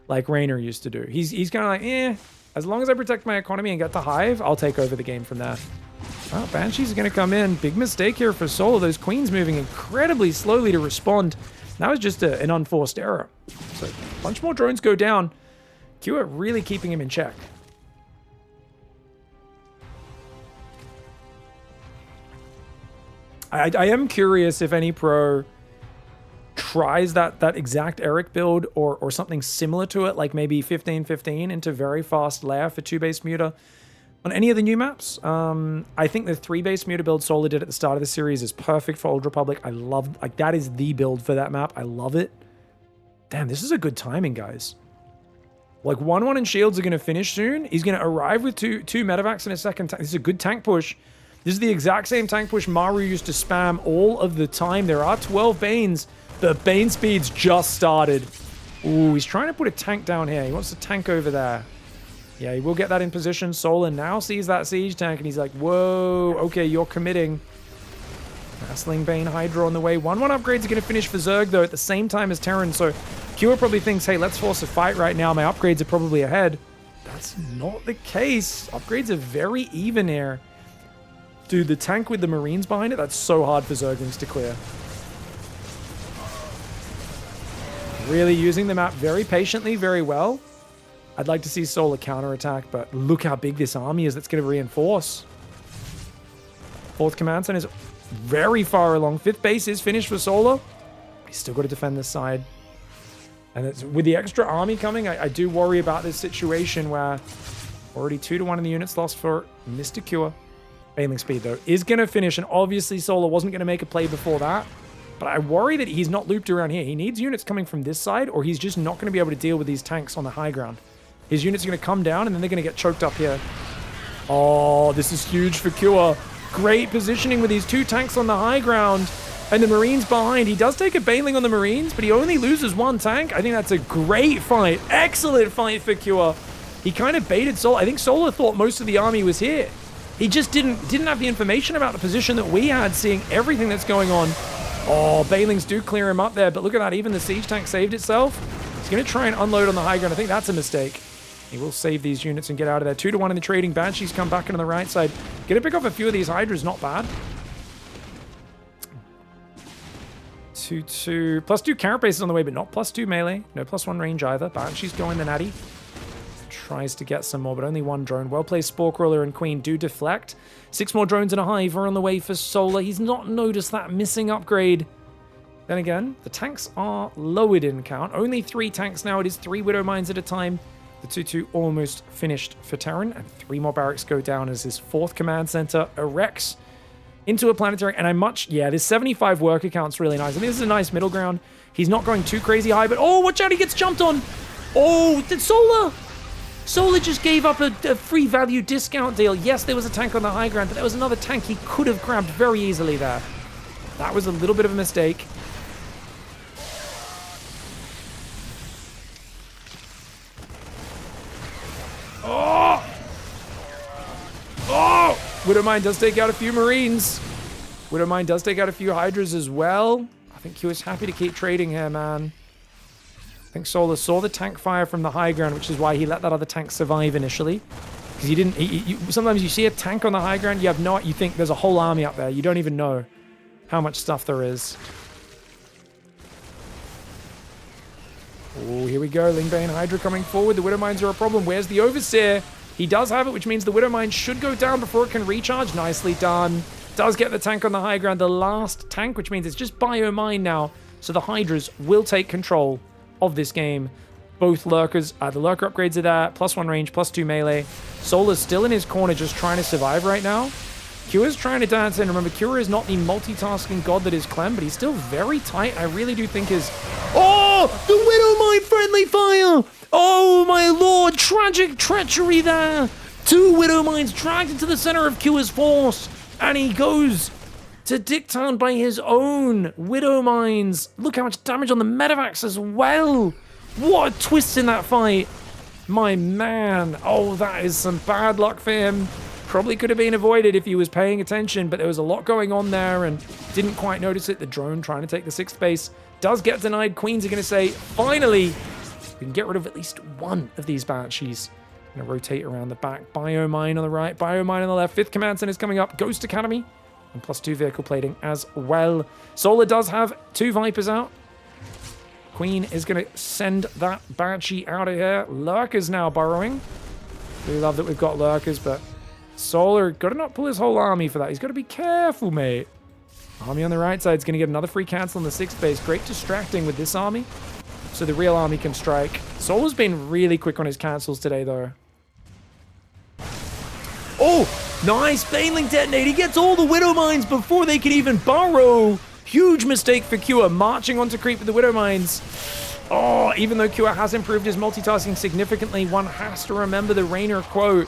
like Raynor used to do. He's kind of like, as long as I protect my economy and get the hive, I'll take over the game from there. Well, Banshees are going to come in. Big mistake here for Solar. Those queens moving incredibly slowly to respond. That was just an unforced error. So a bunch more drones go down. Q are really keeping him in check. I am curious if any pro tries that exact Eric build or something similar to it, like maybe 15-15 into very fast lair for 2-base muta on any of the new maps. I think the 3-base muta build Solar did at the start of the series is perfect for Old Republic. I love, like, that is the build for that map. I love it. Damn, this is a good timing, guys. Like 1-1 and shields are going to finish soon. He's going to arrive with two medevacs in a second tank. This is a good tank push. This is the exact same tank push Maru used to spam all of the time. There are 12 Banes. The Bane speed's just started. Ooh, he's trying to put a tank down here. He wants a tank over there. Yeah, he will get that in position. Solar now sees that siege tank and he's like, whoa, okay, you're committing. Nestling Bane Hydra on the way. 1-1 upgrades are going to finish for Zerg, though, at the same time as Terran. So Kua probably thinks, hey, let's force a fight right now. My upgrades are probably ahead. That's not the case. Upgrades are very even here. Dude, the tank with the Marines behind it, that's so hard for Zerglings to clear. Really using the map very patiently, very well. I'd like to see Solar counterattack, but look how big this army is that's going to reinforce. 4th command center is very far along. 5th base is finished for Solar. He's still got to defend this side. And it's, with the extra army coming, I do worry about this situation where already 2-1 in the units lost for Mr. Cure. Failing speed, though, is going to finish. And obviously, Solar wasn't going to make a play before that. But I worry that he's not looped around here. He needs units coming from this side, or he's just not going to be able to deal with these tanks on the high ground. His units are going to come down, and then they're going to get choked up here. Oh, this is huge for Cure. Great positioning with these 2 tanks on the high ground. And the Marines behind. He does take a Baneling on the Marines, but he only loses 1 tank. I think that's a great fight. Excellent fight for Cure. He kind of baited Solar. I think Solar thought most of the army was here. He just didn't have the information about the position that we had, seeing everything that's going on. Oh, Banelings do clear him up there, but look at that. Even the siege tank saved itself. He's going to try and unload on the high ground. I think that's a mistake. He will save these units and get out of there. 2-1 in the trading. Banshees come back into the right side. Gonna pick off a few of these Hydras. Not bad. 2-2. +2 carapaces on the way, but not +2 melee. No +1 range either. Banshees going the natty. Tries to get some more, but only 1 drone. Well-placed Spore Crawler and Queen do deflect. 6 more drones and a Hive are on the way for Solar. He's not noticed that missing upgrade. Then again, the tanks are lowered in count. Only 3 tanks now. It is 3 Widow Mines at a time. The 2-2 almost finished for Terran, and 3 more barracks go down as his 4th command center erects into a planetary. And this 75 worker count's really nice. I mean, this is a nice middle ground. He's not going too crazy high, but oh, watch out, he gets jumped on. Oh, did Solar just gave up a free value discount deal. Yes, there was a tank on the high ground, but there was another tank he could have grabbed very easily there. That was a little bit of a mistake. Oh! Widowmine does take out a few Marines. Widowmine does take out a few Hydras as well. I think he was happy to keep trading here, man. I think Solar saw the tank fire from the high ground, which is why he let that other tank survive initially. Because he didn't... sometimes you see a tank on the high ground, you think there's a whole army up there. You don't even know how much stuff there is. Oh, here we go. Lingbane Hydra coming forward. The Widowmines are a problem. Where's the Overseer? He does have it, which means the Widowmine should go down before it can recharge. Nicely done. Does get the tank on the high ground. The last tank, which means it's just Biomine now. So the Hydras will take control of this game. Both Lurkers, the Lurker upgrades are there. +1 range, +2 melee. Solar's still in his corner just trying to survive right now. Cure's trying to dance in. Remember, Cure is not the multitasking god that is Clem, but he's still very tight. I really do think his... Oh! The Widowmine friendly fire! Oh, my lord! Tragic treachery there! 2 Widowmines dragged into the center of Cure's force, and he goes to Dicktown by his own Widowmines. Look how much damage on the medevacs as well! What a twist in that fight! My man! Oh, that is some bad luck for him. Probably could have been avoided if he was paying attention, but there was a lot going on there and didn't quite notice it. The drone trying to take the 6th base does get denied. Queens are going to say, finally, we can get rid of at least 1 of these Banshees. Going to rotate around the back. Biomine on the right, Biomine on the left. 5th command center is coming up. Ghost Academy and +2 vehicle plating as well. Solar does have 2 Vipers out. Queen is going to send that Banshee out of here. Lurkers now burrowing. Really love that we've got Lurkers, but Solar got to not pull his whole army for that. He's got to be careful, mate. Army on the right side is going to get another free cancel on the 6th base. Great distracting with this army, so the real army can strike. Solar's been really quick on his cancels today, though. Oh, nice. Baneling detonate. He gets all the Widowmines before they can even burrow. Huge mistake for Cure, marching onto creep with the Widowmines. Oh, even though Kua has improved his multitasking significantly, one has to remember the Rainer quote.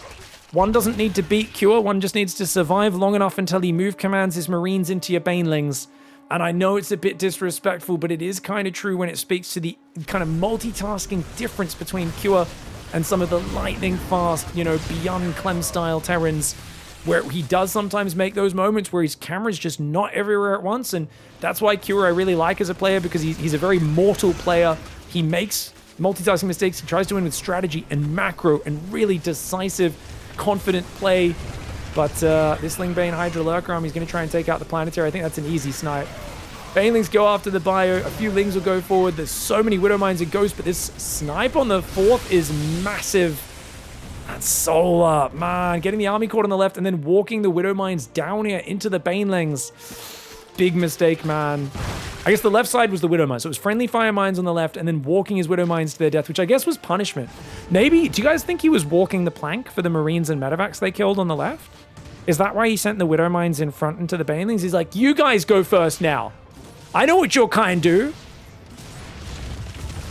One doesn't need to beat Kua, one just needs to survive long enough until he move commands his Marines into your Banelings. And I know it's a bit disrespectful, but it is kind of true when it speaks to the kind of multitasking difference between Kua and some of the lightning fast, you know, beyond Clem style Terrans, where he does sometimes make those moments where his camera's just not everywhere at once. And that's why Kua I really like as a player, because he's a very mortal player. He makes multitasking mistakes. He tries to win with strategy and macro and really decisive, confident play. But this Lingbane Hydra Lurker Army is going to try and take out the Planetary. I think that's an easy snipe. Banelings go after the bio. A few Lings will go forward. There's so many Widow Mines and Ghosts, but this snipe on the 4th is massive. That's Solar, man. Getting the army caught on the left and then walking the Widow Mines down here into the Banelings. Big mistake, man. I guess the left side was the Widow Mines. So it was friendly fire mines on the left and then walking his Widow Mines to their death, which I guess was punishment. Maybe, do you guys think he was walking the plank for the Marines and Medevacs they killed on the left? Is that why he sent the Widow Mines in front into the Banelings? He's like, you guys go first now. I know what your kind do.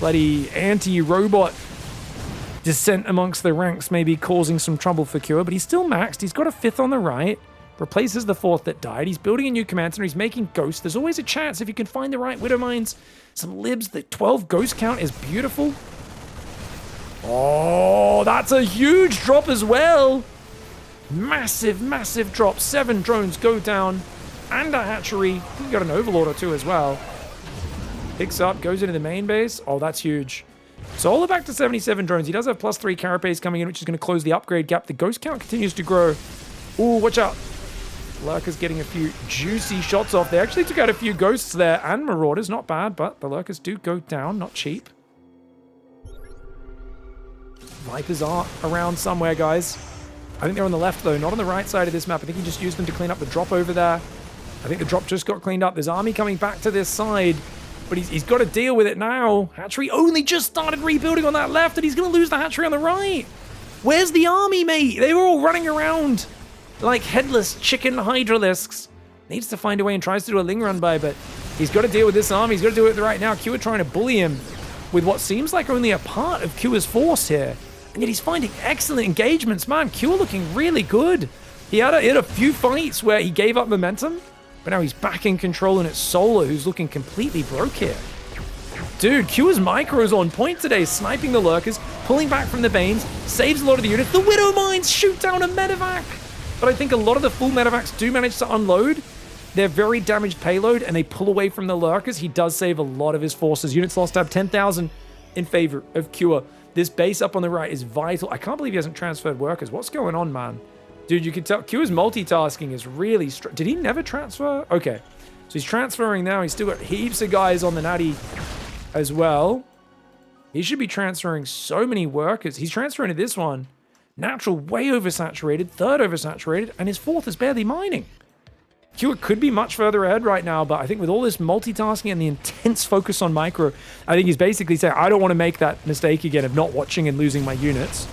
Bloody anti-robot descent amongst the ranks may be causing some trouble for Kua, but he's still maxed. He's got a 5th on the right. Replaces the 4th that died. He's building a new command center. He's making ghosts. There's always a chance if you can find the right Widow Mines. Some libs. The 12 ghost count is beautiful. Oh, that's a huge drop as well. Massive, massive drop. 7 drones go down. And a hatchery. I think you got an overlord or 2 as well. Picks up, goes into the main base. Oh, that's huge. Solar back to 77 drones. He does have +3 carapace coming in, which is going to close the upgrade gap. The ghost count continues to grow. Ooh, watch out. Lurkers getting a few juicy shots off. They actually took out a few ghosts there and marauders. Not bad, but the Lurkers do go down. Not cheap. Vipers are around somewhere, guys. I think they're on the left, though. Not on the right side of this map. I think he just used them to clean up the drop over there. I think the drop just got cleaned up. There's army coming back to this side. But he's got to deal with it now. Hatchery only just started rebuilding on that left, and he's going to lose the hatchery on the right. Where's the army, mate? They were all running around like headless chicken hydralisks. Needs to find a way and tries to do a Ling run by, but he's got to deal with this army. He's got to do it right now. Kua trying to bully him with what seems like only a part of Kua's force here. And yet he's finding excellent engagements. Man, Kua looking really good. He had a few fights where he gave up momentum, but now he's back in control, and it's Solar who's looking completely broke here. Dude, Kua's micro's on point today, sniping the Lurkers, pulling back from the Banes, saves a lot of the units. The Widow Mines shoot down a Medevac! But I think a lot of the full Medevacs do manage to unload their very damaged payload, and they pull away from the Lurkers. He does save a lot of his forces. Units lost have 10,000 in favor of Kua. This base up on the right is vital. I can't believe he hasn't transferred workers. What's going on, man? Dude, you can tell Kua's multitasking is really... Did he never transfer? Okay. So he's transferring now. He's still got heaps of guys on the natty as well. He should be transferring so many workers. He's transferring to this one. Natural, way oversaturated. 3rd oversaturated. And his 4th is barely mining. Kua could be much further ahead right now, but I think with all this multitasking and the intense focus on micro, I think he's basically saying, I don't want to make that mistake again of not watching and losing my units.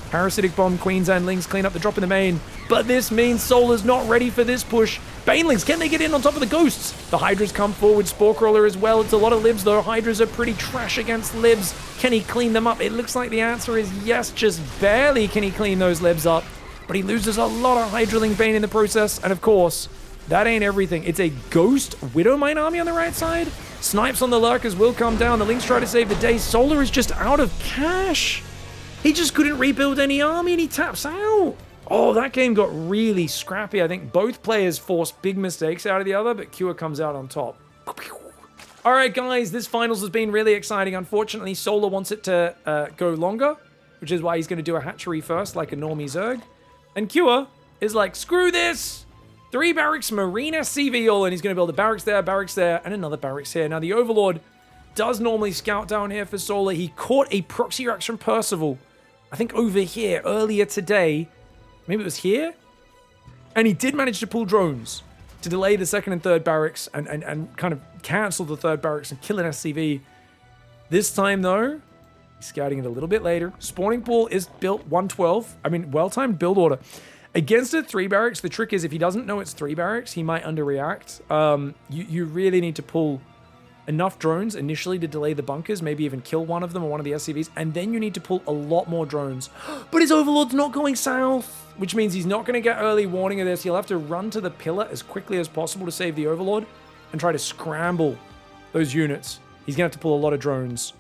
Parasitic Bomb, Queens and Lings clean up the drop in the main, but this means Solar's not ready for this push. Banelings, can they get in on top of the Ghosts? The Hydras come forward, Spore Crawler as well. It's a lot of Libs though. Hydras are pretty trash against Libs. Can he clean them up? It looks like the answer is yes, just barely can he clean those Libs up. But he loses a lot of Hydraling Bane in the process, and of course, that ain't everything. It's a Ghost Widow Mine army on the right side. Snipes on the Lurkers will come down. The Lings try to save the day. Solar is just out of cash. He just couldn't rebuild any army and he taps out. Oh, that game got really scrappy. I think both players forced big mistakes out of the other, but Kua comes out on top. All right, guys, this finals has been really exciting. Unfortunately, Solar wants it to go longer, which is why he's going to do a hatchery first, like a normie Zerg. And Kua is like, screw this. 3 barracks, Marine SCV all, and he's going to build a barracks there, and another barracks here. Now, the Overlord does normally scout down here for Solar. He caught a proxy reaction from Percival, I think over here earlier today. Maybe it was here? And he did manage to pull drones to delay the 2nd and 3rd barracks and kind of cancel the 3rd barracks and kill an SCV. This time, though, he's scouting it a little bit later. Spawning pool is built 112. I mean, well-timed build order. Against a 3 barracks, the trick is if he doesn't know it's 3 barracks, he might underreact. You really need to pull enough drones initially to delay the bunkers, maybe even kill one of them or one of the SCVs, and then you need to pull a lot more drones. But his Overlord's not going south, which means he's not going to get early warning of this. He'll have to run to the pillar as quickly as possible to save the Overlord and try to scramble those units. He's going to have to pull a lot of drones.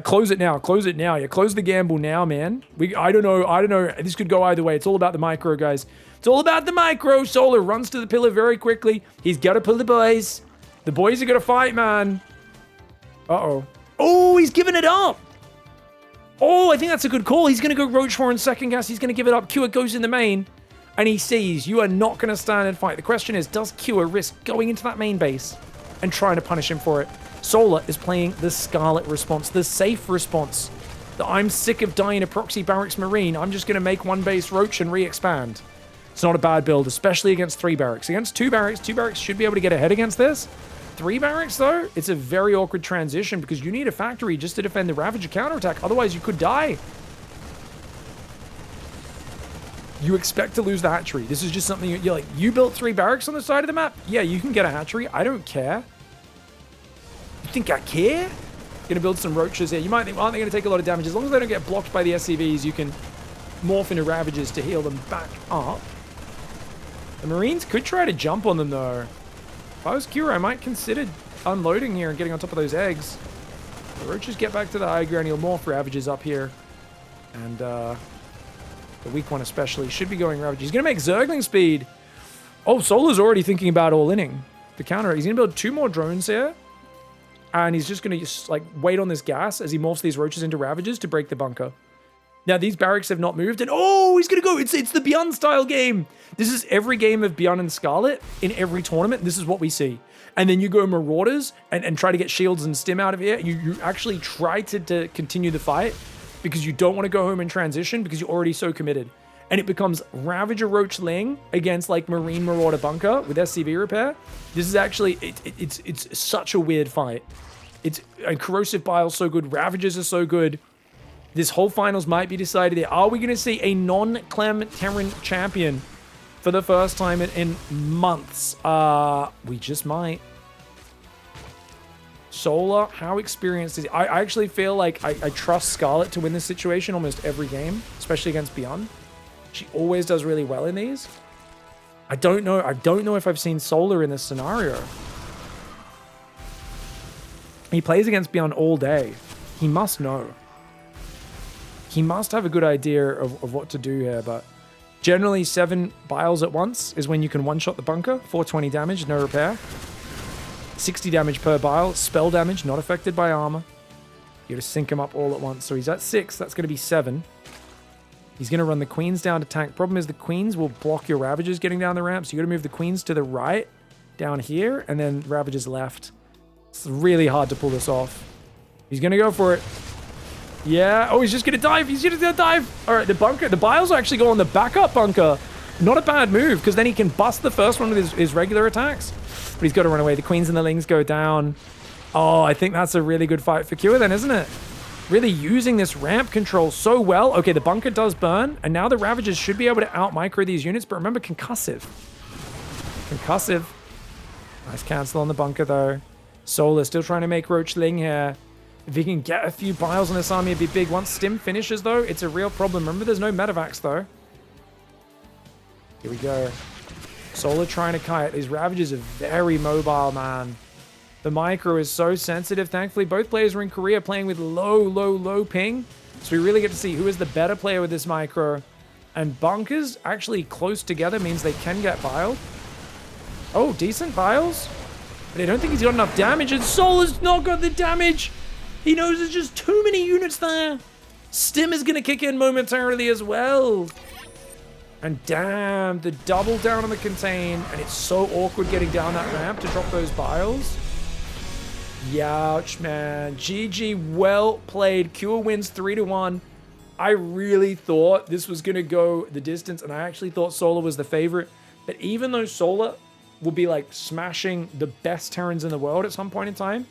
Close it now. Close it now. Yeah, close the gamble now, man. I don't know. This could go either way. It's all about the micro, guys. It's all about the micro. Solar runs to the pillar very quickly. He's got to pull the boys. The boys are going to fight, man. Uh-oh. Oh, he's giving it up. Oh, I think that's a good call. He's going to go Roach4 in second gas. He's going to give it up. Kua goes in the main. And he sees you are not going to stand and fight. The question is, does Kua risk going into that main base and trying to punish him for it? Solar is playing the Scarlet response, the safe response. The I'm sick of dying a proxy barracks marine. I'm just going to make one base Roach and re-expand. It's not a bad build, especially against 3 barracks. Against 2 barracks should be able to get ahead against this. 3 barracks, though, it's a very awkward transition because you need a factory just to defend the Ravager counterattack. Otherwise, you could die. You expect to lose the hatchery. This is just something you're like, you built 3 barracks on the side of the map? Yeah, you can get a hatchery. I don't care. You think I care? Gonna build some roaches here. You might think, aren't they gonna take a lot of damage? As long as they don't get blocked by the SCVs, you can morph into Ravagers to heal them back up. The Marines could try to jump on them, though. If I was Kira, I might consider unloading here and getting on top of those eggs. The roaches get back to the high ground. He'll morph Ravagers up here. And, the weak one especially should be going Ravagers. He's gonna make Zergling speed. Oh, Solar's already thinking about all-inning. The counter. He's gonna build 2 more drones here. And he's just going to like wait on this gas as he morphs these roaches into Ravagers to break the bunker. Now, these barracks have not moved. And oh, he's going to go. It's the Beyond style game. This is every game of Beyond and Scarlet in every tournament. This is what we see. And then you go Marauders and try to get shields and stim out of here. You actually try to continue the fight because you don't want to go home in transition because you're already so committed. And it becomes Ravager Roach Ling against like Marine Marauder Bunker with SCV repair. This is actually, it's such a weird fight. And Corrosive Bile's so good. Ravagers are so good. This whole finals might be decided there. Are we going to see a non-Clem Terran champion for the first time in months? We just might. Solar, how experienced is he? I actually feel like I trust Scarlet to win this situation almost every game, especially against Beyond. She always does really well in these. I don't know if I've seen Solar in this scenario. He plays against Beyond all day. He must know. He must have a good idea of what to do here, but generally 7 biles at once is when you can one-shot the bunker. 420 damage, no repair. 60 damage per bile. Spell damage, not affected by armor. You gotta sync him up all at once. So he's at 6, that's gonna be 7. He's going to run the Queens down to tank. Problem is the Queens will block your Ravagers getting down the ramp. So you got to move the Queens to the right, down here, and then Ravagers left. It's really hard to pull this off. He's going to go for it. Yeah. Oh, he's just going to dive. He's just going to dive. All right, the bunker. The Biles will actually go on the backup bunker. Not a bad move, because then he can bust the first one with his regular attacks. But he's got to run away. The Queens and the Lings go down. Oh, I think that's a really good fight for Kua then, isn't it? Really using this ramp control so well. Okay, the bunker does burn, and now the Ravagers should be able to out-micro these units, but remember, concussive. Concussive. Nice cancel on the bunker, though. Solar still trying to make Roach Ling here. If he can get a few biles on this army, it'd be big. Once Stim finishes, though, it's a real problem. Remember, there's no Medivacs, though. Here we go. Solar trying to kite. These Ravagers are very mobile, man. The micro is so sensitive. Thankfully, both players are in Korea playing with low ping. So we really get to see who is the better player with this micro. And bunkers actually close together means they can get biled. Oh, decent biles. But I don't think he's got enough damage. And Solar's not got the damage. He knows there's just too many units there. Stim is going to kick in momentarily as well. And damn, the double down on the contain. And it's so awkward getting down that ramp to drop those biles. Youch, man. GG, well played. Kua wins 3-1. I really thought this was going to go the distance, and I actually thought Solar was the favorite. But even though Solar will be like smashing the best Terrans in the world at some point in time,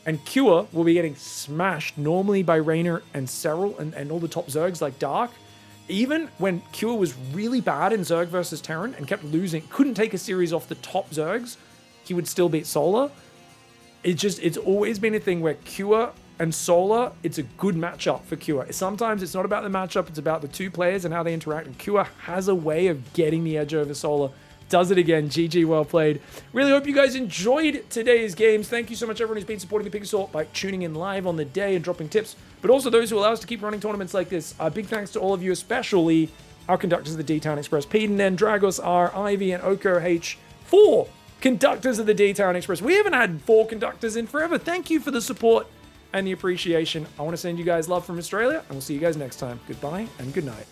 and Kua will be getting smashed normally by Raynor and Serral and all the top Zergs like Dark, even when Kua was really bad in Zerg versus Terran and kept losing, couldn't take a series off the top Zergs, he would still beat Solar. it's always been a thing where Cure and Solar, it's a good matchup for Cure. Sometimes it's not about the matchup, it's about the two players and how they interact. And Cure has a way of getting the edge over Solar. Does it again. GG, well played. Really hope you guys enjoyed today's games. Thank you so much everyone who's been supporting the PiGosaur by tuning in live on the day and dropping tips, but also those who allow us to keep running tournaments like this. Big thanks to all of you, especially our conductors of the D-Town Express, Peden, N, Dragos, R, Ivy, and Oko H. 4 conductors of the D-Town Express. We haven't had 4 conductors in forever. Thank you for the support and the appreciation. I want to send you guys love from Australia, and we'll see you guys next time. Goodbye and good night.